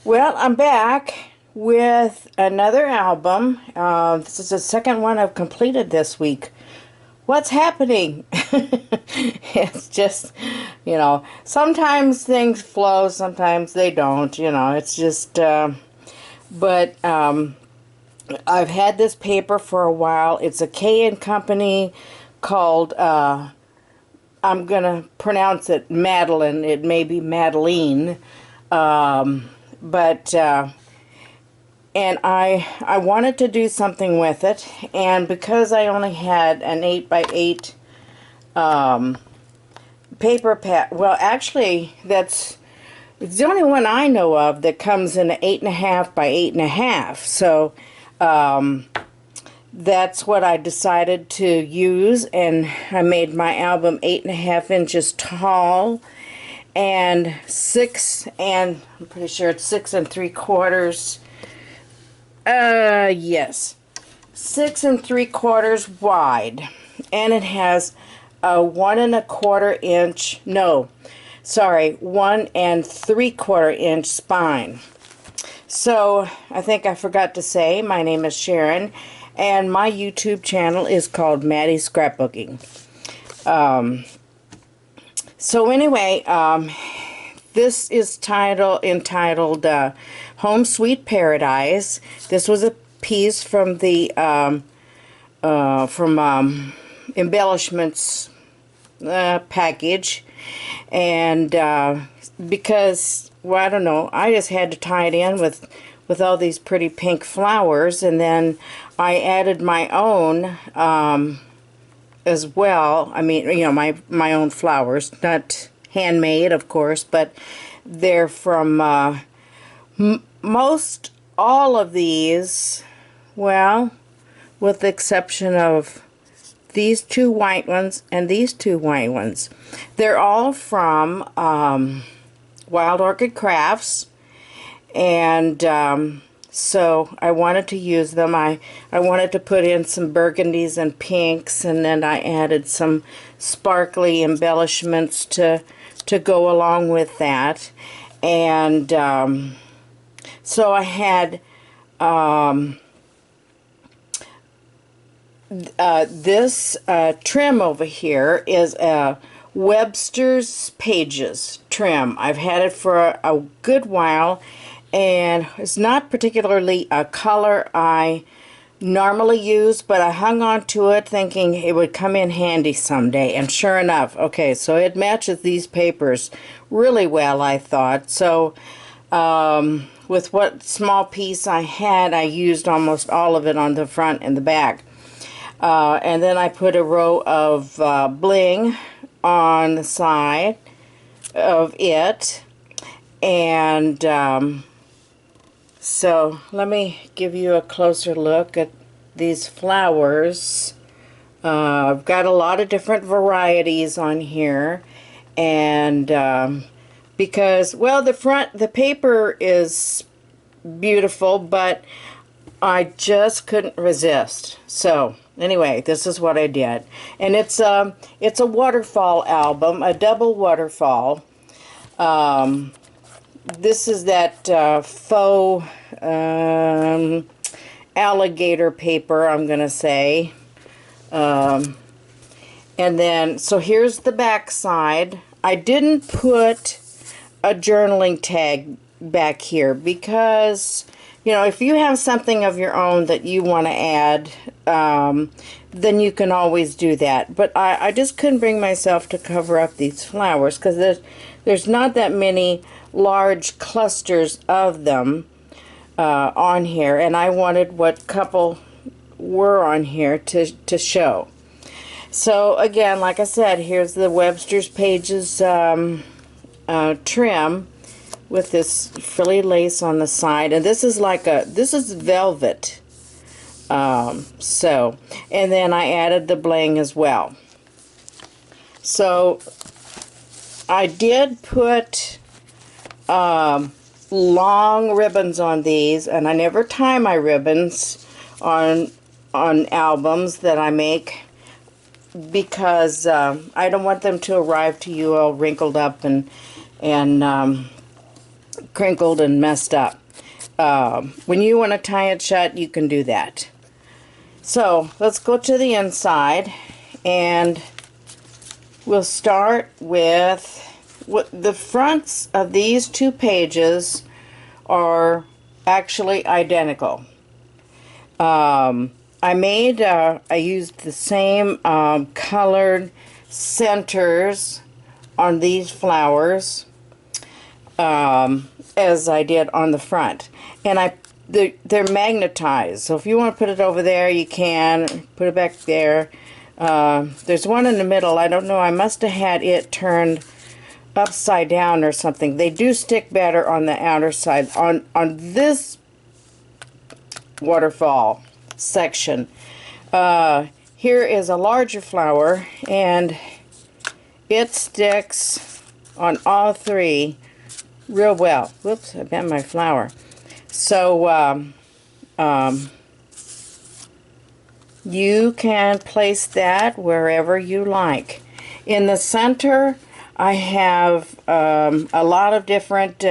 Well, I'm back with another album. This is the second one I've completed this week. What's happening? It's just, sometimes things flow, sometimes they don't, it's just, but I've had this paper for a while. It's a K& Company called, I'm going to pronounce it Madeline. It may be Madeline. But and I wanted to do something with it, and because I only had an 8 by 8 paper pad, well, actually it's the only one I know of that comes in an 8.5 by 8.5. So that's what I decided to use, and I made my album 8.5 inches tall and I'm pretty sure it's 6 3/4. Yes, 6 3/4 wide, and it has a 1 1/4 inch. No, sorry, 1 3/4 inch spine. So I think I forgot to say my name is Sharon, and my YouTube channel is called Maddie's Scrapbooking. So anyway, this is entitled Home Sweet Paradise. This was a piece from the embellishments package, and because, well, I don't know, I just had to tie it in with all these pretty pink flowers, and then I added my own as well. I mean, my own flowers, not handmade, of course, but they're from most all of these, well, with the exception of these two white ones and these two white ones. They're all from Wild Orchid Crafts, and so I wanted to use them. I wanted to put in some burgundies and pinks, and then I added some sparkly embellishments to go along with that. And so I had this trim over here is a Webster's Pages trim. I've had it for a good while, and it's not particularly a color I normally use, but I hung on to it thinking it would come in handy someday, and sure enough, okay, so it matches these papers really well, I thought. So with what small piece I had, I used almost all of it on the front and the back. And then I put a row of bling on the side of it, and so let me give you a closer look at these flowers. I've got a lot of different varieties on here, and because, well, the paper is beautiful, but I just couldn't resist. So anyway, this is what I did, and it's a waterfall album, a double waterfall. This is that faux alligator paper, I'm going to say. And then, so here's the back side. I didn't put a journaling tag back here because, if you have something of your own that you want to add, then you can always do that. But I just couldn't bring myself to cover up these flowers because there's not that many large clusters of them on here, and I wanted what couple were on here to show. So again, like I said, here's the Webster's Pages trim with this frilly lace on the side, and this is this is velvet. So, and then I added the bling as well. So I did put long ribbons on these, and I never tie my ribbons on albums that I make because I don't want them to arrive to you all wrinkled up and crinkled and messed up. When you want to tie it shut, you can do that. So let's go to the inside, and we'll start with the fronts of these two pages are actually identical. I used the same colored centers on these flowers as I did on the front, and they're magnetized, so if you want to put it over there, you can put it back there. There's one in the middle. I don't know, I must have had it turned upside down or something. They do stick better on the outer side. On this waterfall section, here is a larger flower, and it sticks on all three real well. Whoops, I bent my flower. So you can place that wherever you like. In the center, I have a lot of different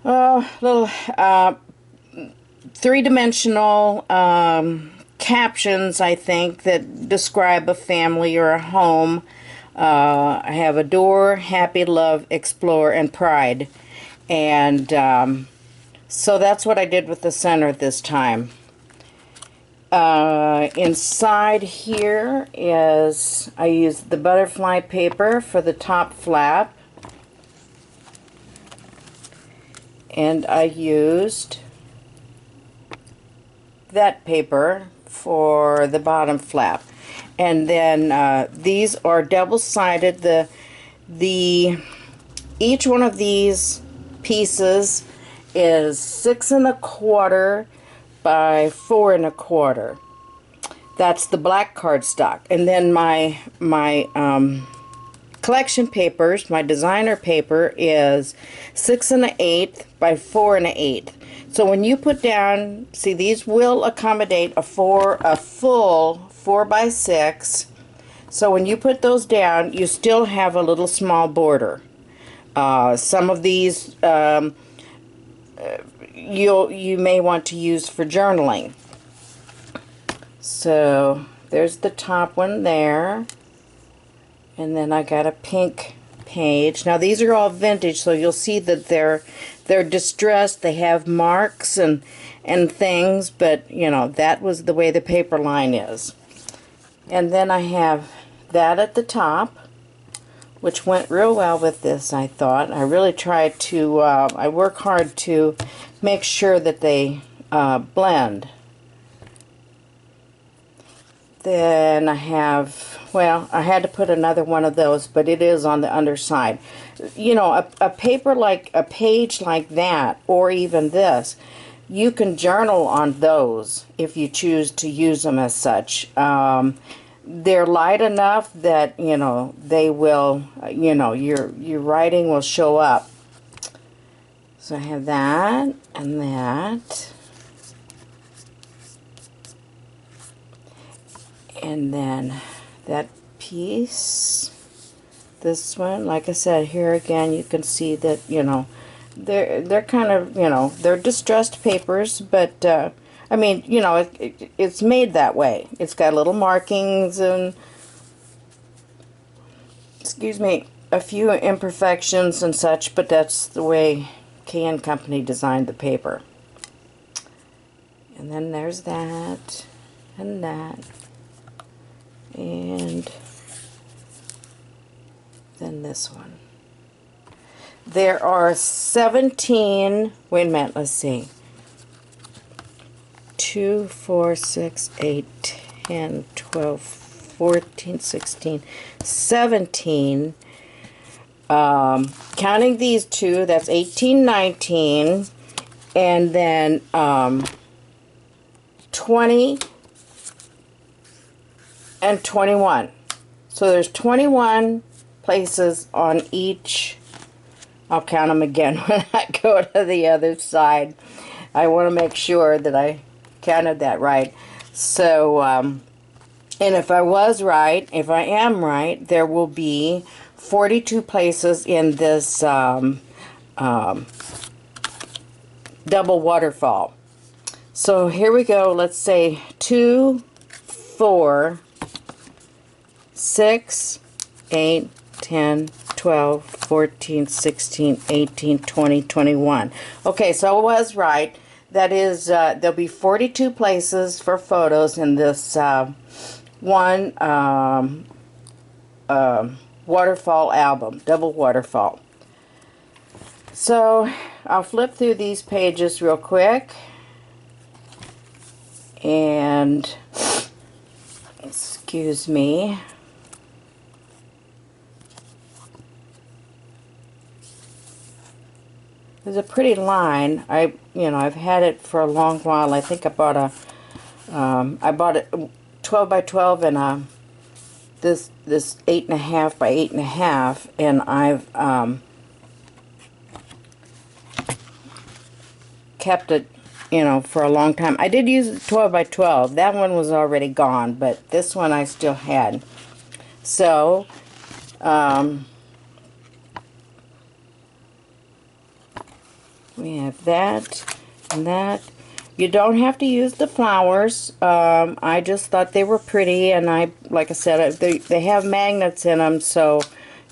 little three-dimensional captions, I think, that describe a family or a home. I have adore, happy, love, explore, and pride. And so that's what I did with the center this time. Inside here is, I used the butterfly paper for the top flap, and I used that paper for the bottom flap. And then these are double-sided. Each one of these pieces is 6 1/4 by 4 1/4. That's the black cardstock. And then my collection papers, my designer paper, is 6 1/8 by 4 1/8. So when you put down, see, these will accommodate a full 4 by 6. So when you put those down, you still have a little small border. Some of these you may want to use for journaling. So there's the top one there, and then I got a pink page. Now these are all vintage, so you'll see that they're distressed. They have marks and things, but you know, that was the way the paper line is. And then I have that at the top, which went real well with this, I thought. I really tried to, I work hard to make sure that they blend. Then I have, well, I had to put another one of those, but it is on the underside. You know, a paper like, a page like that, or even this, you can journal on those if you choose to use them as such. They're light enough that, you know, they will, you know, your writing will show up. So I have that and that. And then that piece, this one, like I said, here again you can see that, you know, they're kind of, you know, they're distressed papers, but I mean, you know, it's made that way. It's got little markings and, excuse me, a few imperfections and such, but that's the way K&Co designed the paper. And then there's that and that. And then this one. There are 17, wait a minute, let's see. 2, 4, 6, 8, 10, 12, 14, 16, 17. Counting these two, that's 18, 19, and then 20 and 21. So there's 21 places on each. I'll count them again when I go to the other side. I want to make sure that I counted that right. So, and if I was right, if I am right, there will be 42 places in this double waterfall. So here we go. Let's say 2, 4, 6, 8, 10, 12, 14, 16, 18, 20, 21. Okay, so I was right. That is, there'll be 42 places for photos in this one waterfall album, double waterfall. So I'll flip through these pages real quick, and excuse me. There's a pretty line. I've had it for a long while. I think I bought I bought it 12 by 12 and this 8.5 by 8.5, and I've kept it, for a long time. I did use 12 by 12. That one was already gone, but this one I still had. So, we have that and that. You don't have to use the flowers. I just thought they were pretty, and like I said, they have magnets in them, so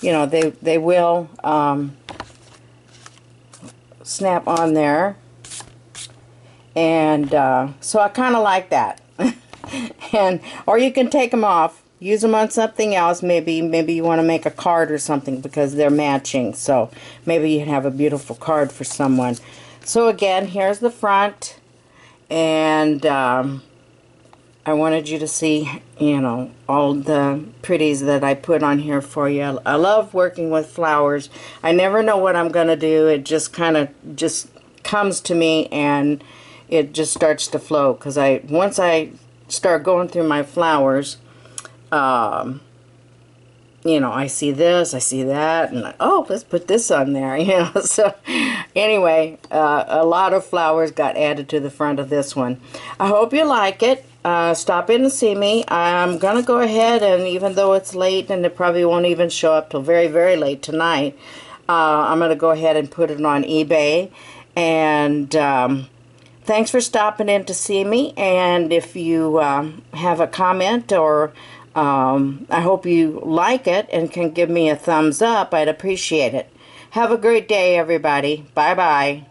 they will snap on there. And so I kind of like that. Or you can take them off, use them on something else. Maybe you want to make a card or something because they're matching. So maybe you have a beautiful card for someone. So again, here's the front, and I wanted you to see, all the pretties that I put on here for you. I love working with flowers. I never know what I'm going to do. It just kind of just comes to me, and it just starts to flow, because once I start going through my flowers, I see this, I see that, and oh, let's put this on there, So anyway, a lot of flowers got added to the front of this one. I hope you like it. Stop in and see me. I'm gonna go ahead, and even though it's late and it probably won't even show up till very, very late tonight, I'm gonna go ahead and put it on eBay. And thanks for stopping in to see me, and if you have a comment, or I hope you like it and can give me a thumbs up, I'd appreciate it. Have a great day, everybody. Bye-bye.